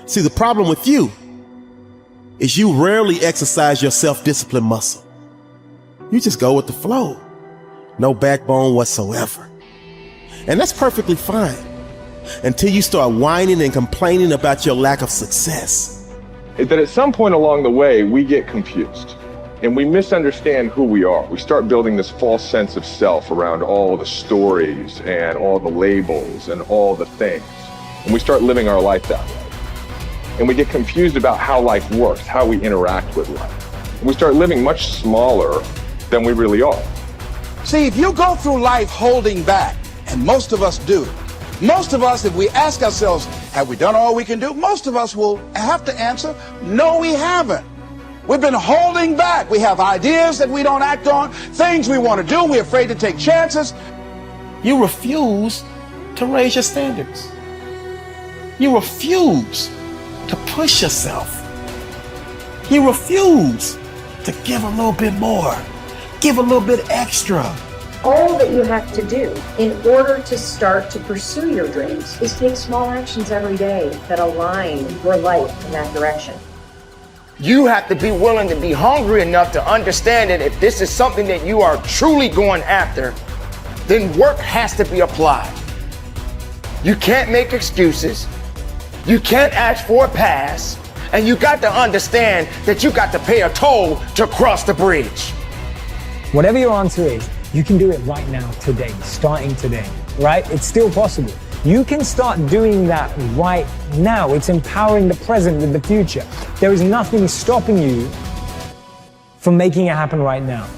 See, the problem with you is you rarely exercise your self-discipline muscle. You just go with the flow. No backbone whatsoever. And that's perfectly fine until you start whining and complaining about your lack of success. That at some point along the way, we get confused and we misunderstand who we are. We start building this false sense of self around all the stories and all the labels and all the things. And we start living our life that way. And we get confused about how life works, how we interact with life. And we start living much smaller than we really are. See, if you go through life holding back, and most of us do, most of us, if we ask ourselves, have we done all we can do? Most of us will have to answer, no, we haven't. We've been holding back. We have ideas that we don't act on, things we want to do. We're afraid to take chances. You refuse to raise your standards. You refuse to push yourself. You refuse to give a little bit more, give a little bit extra. All that you have to do in order to start to pursue your dreams is take small actions every day that align your life in that direction. You have to be willing to be hungry enough to understand that if this is something that you are truly going after, then work has to be applied. You can't make excuses. You can't ask for a pass. And you got to understand that you got to pay a toll to cross the bridge. Whatever your answer is, you can do it right now, today, starting today, right? It's still possible. You can start doing that right now. It's empowering the present with the future. There is nothing stopping you from making it happen right now.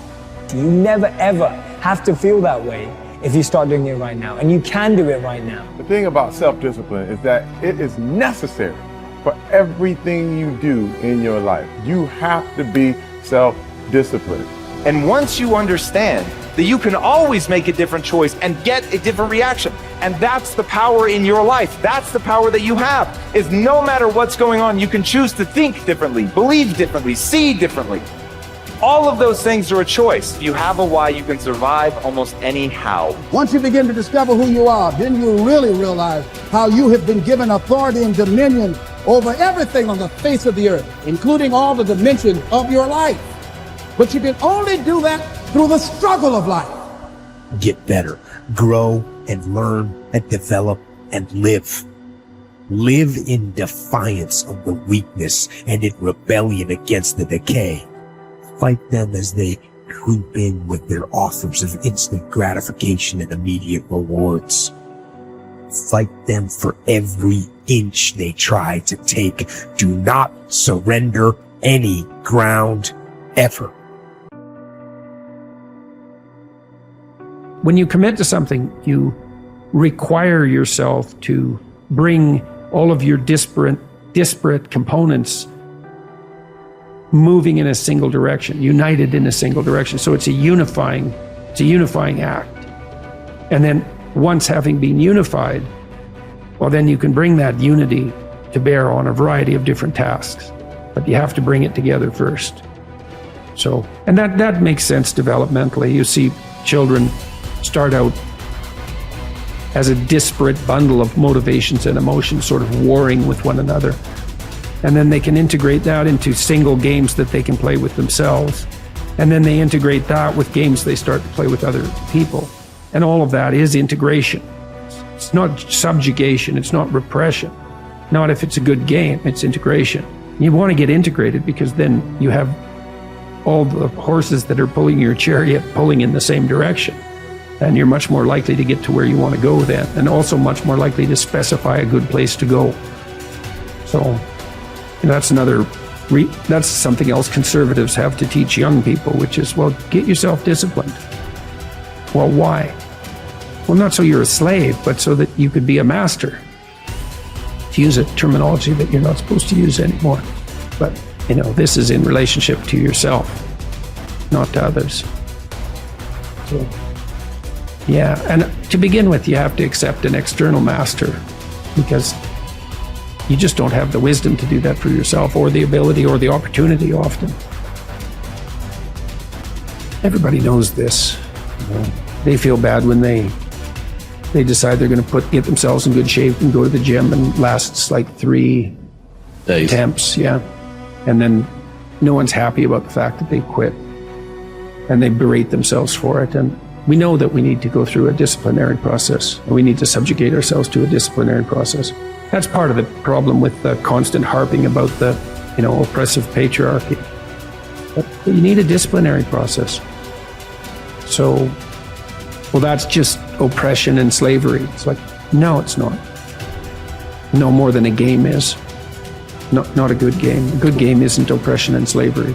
You never ever have to feel that way if you start doing it right now. And you can do it right now. The thing about self-discipline is that it is necessary for everything you do in your life. You have to be self-disciplined. And once you understand that you can always make a different choice and get a different reaction, and that's the power in your life. That's the power that you have, is no matter what's going on, you can choose to think differently, believe differently, see differently. All of those things are a choice. If you have a why, you can survive almost any how. Once you begin to discover who you are, then you really realize how you have been given authority and dominion over everything on the face of the earth, including all the dimensions of your life. But you can only do that through the struggle of life. Get better, grow and learn and develop and live. Live in defiance of the weakness and in rebellion against the decay. Fight them as they creep in with their offers of instant gratification and immediate rewards. Fight them for every inch they try to take. Do not surrender any ground ever. When you commit to something, you require yourself to bring all of your disparate components moving in a single direction, united in a single direction. So it's a unifying act. And then once having been unified, well, then you can bring that unity to bear on a variety of different tasks. But you have to bring it together first. So, and that makes sense developmentally. You see children start out as a disparate bundle of motivations and emotions sort of warring with one another. And then they can integrate that into single games that they can play with themselves. And then they integrate that with games they start to play with other people. And all of that is integration. It's not subjugation, it's not repression. Not if it's a good game, it's integration. You want to get integrated because then you have all the horses that are pulling your chariot pulling in the same direction. And you're much more likely to get to where you want to go then, and also much more likely to specify a good place to go. So that's that's something else conservatives have to teach young people, which is, well, get yourself disciplined. Well, why? Well, not so you're a slave, but so that you could be a master. To use a terminology that you're not supposed to use anymore. But, this is in relationship to yourself, not to others. So, yeah, and to begin with, you have to accept an external master because you just don't have the wisdom to do that for yourself, or the ability or the opportunity often. Everybody knows this. They feel bad when they decide they're going to get themselves in good shape and go to the gym, and lasts like 3 attempts, yeah. And then no one's happy about the fact that they quit, and they berate themselves for it. And we know that we need to go through a disciplinary process, and we need to subjugate ourselves to a disciplinary process. That's part of the problem with the constant harping about the, oppressive patriarchy. But you need a disciplinary process. So, well, that's just oppression and slavery. It's like, no, it's not. No more than a game is. Not a good game. A good game isn't oppression and slavery.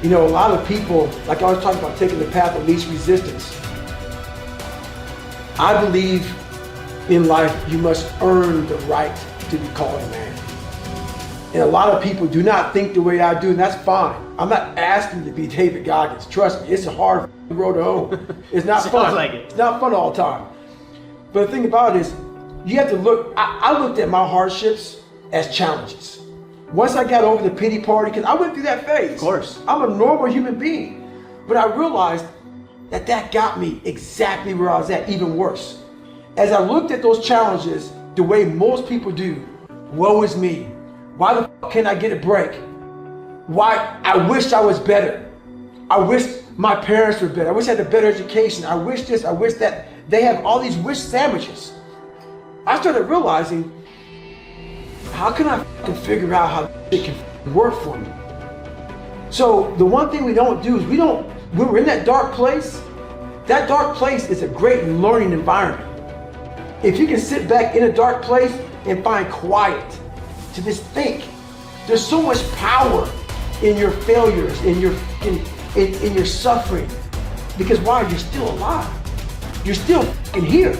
A lot of people, like I was talking about, taking the path of least resistance. I believe in life you must earn the right to be called a man. And a lot of people do not think the way I do, and that's fine. I'm not asking you to be David Goggins. Trust me, it's a hard road to hoe. It's not fun. Like it. It's not fun all the time. But the thing about it is, you have to look, I looked at my hardships as challenges. Once I got over the pity party, because I went through that phase. Of course. I'm a normal human being. But I realized that got me exactly where I was at, even worse. As I looked at those challenges the way most people do, woe is me. Why the fuck can't I get a break? Why? I wish I was better. I wish my parents were better. I wish I had a better education. I wish this, I wish that. They have all these wish sandwiches. I started realizing, how can I figure out how it can work for me? So the one thing we don't do is when we're in that dark place is a great learning environment. If you can sit back in a dark place and find quiet to just think, there's so much power in your failures, in your suffering. Because why? You're still alive. You're still here.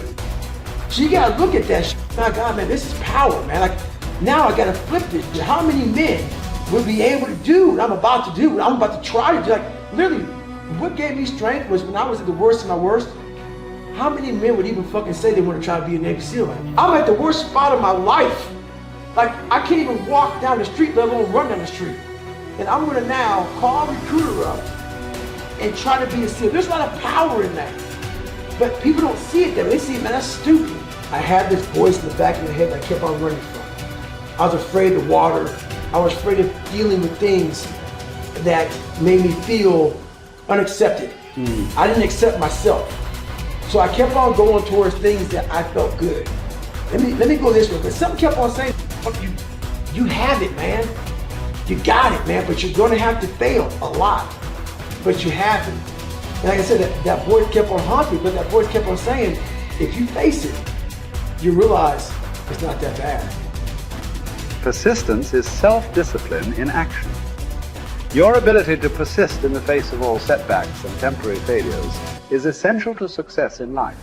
So you gotta look at that shit. My God, man, this is power, man. Like, now I gotta flip this. How many men would be able to do what I'm about to do, what I'm about to try to do? Like, literally, what gave me strength was when I was at the worst of my worst. How many men would even fucking say they want to try to be a Navy SEAL? Like, I'm at the worst spot of my life. Like, I can't even walk down the street, let alone run down the street. And I'm gonna now call a recruiter up and try to be a SEAL. There's a lot of power in that. But people don't see it that way. They see it, man, that's stupid. I had this voice in the back of my head that I kept on running from. I was afraid of water. I was afraid of dealing with things that made me feel unaccepted. I didn't accept myself. So I kept on going towards things that I felt good. Let me go this way, but something kept on saying, fuck you, you have it, man. You got it, man, but you're gonna have to fail a lot, but you have it. And like I said, that voice kept on haunting me, but that voice kept on saying, if you face it, you realize it's not that bad. Persistence is self-discipline in action. Your ability to persist in the face of all setbacks and temporary failures is essential to success in life.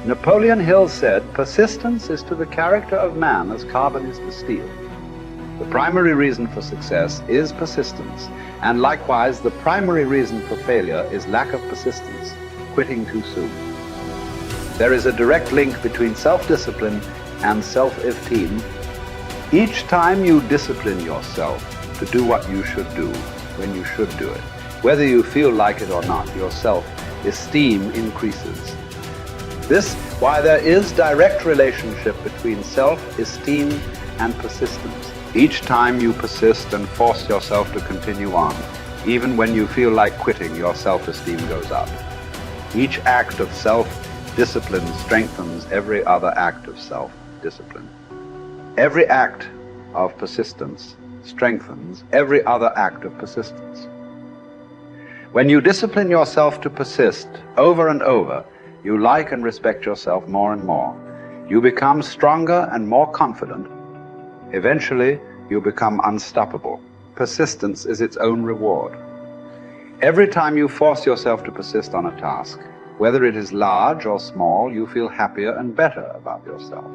Napoleon Hill said, persistence is to the character of man as carbon is to steel. The primary reason for success is persistence, and likewise the primary reason for failure is lack of persistence, quitting too soon. There is a direct link between self-discipline and self-esteem. Each time you discipline yourself to do what you should do when you should do it, whether you feel like it or not, your self-esteem increases. This, why there is direct relationship between self-esteem and persistence. Each time you persist and force yourself to continue on, even when you feel like quitting, your self-esteem goes up. Each act of self-discipline strengthens every other act of self-discipline. Every act of persistence strengthens every other act of persistence. When you discipline yourself to persist over and over, you like and respect yourself more and more. You become stronger and more confident. Eventually, you become unstoppable. Persistence is its own reward. Every time you force yourself to persist on a task, whether it is large or small, you feel happier and better about yourself.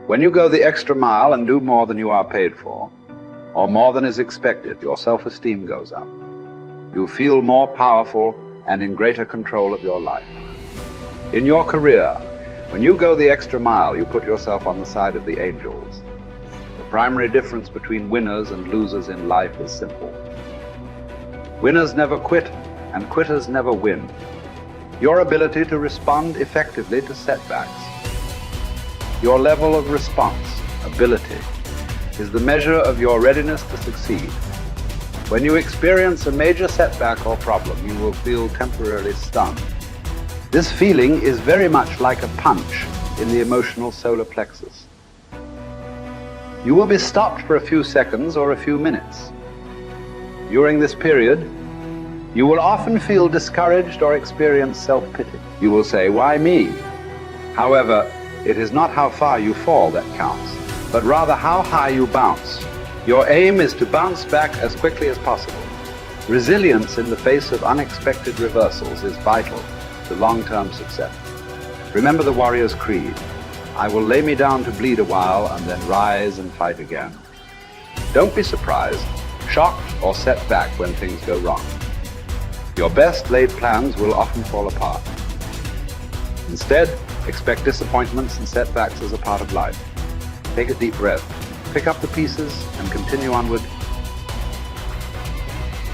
When you go the extra mile and do more than you are paid for, or more than is expected, your self-esteem goes up. You feel more powerful and in greater control of your life. In your career, when you go the extra mile, you put yourself on the side of the angels. The primary difference between winners and losers in life is simple. Winners never quit, and quitters never win. Your ability to respond effectively to setbacks, your level of response ability, is the measure of your readiness to succeed. When you experience a major setback or problem, you will feel temporarily stunned. This feeling is very much like a punch in the emotional solar plexus. You will be stopped for a few seconds or a few minutes. During this period, you will often feel discouraged or experience self-pity. You will say, "Why me?" However, it is not how far you fall that counts, but rather how high you bounce. Your aim is to bounce back as quickly as possible. Resilience in the face of unexpected reversals is vital to long-term success. Remember the warrior's creed: I will lay me down to bleed a while and then rise and fight again. Don't be surprised, shocked, or set back when things go wrong. Your best laid plans will often fall apart. Instead, expect disappointments and setbacks as a part of life. Take a deep breath, pick up the pieces, and continue onward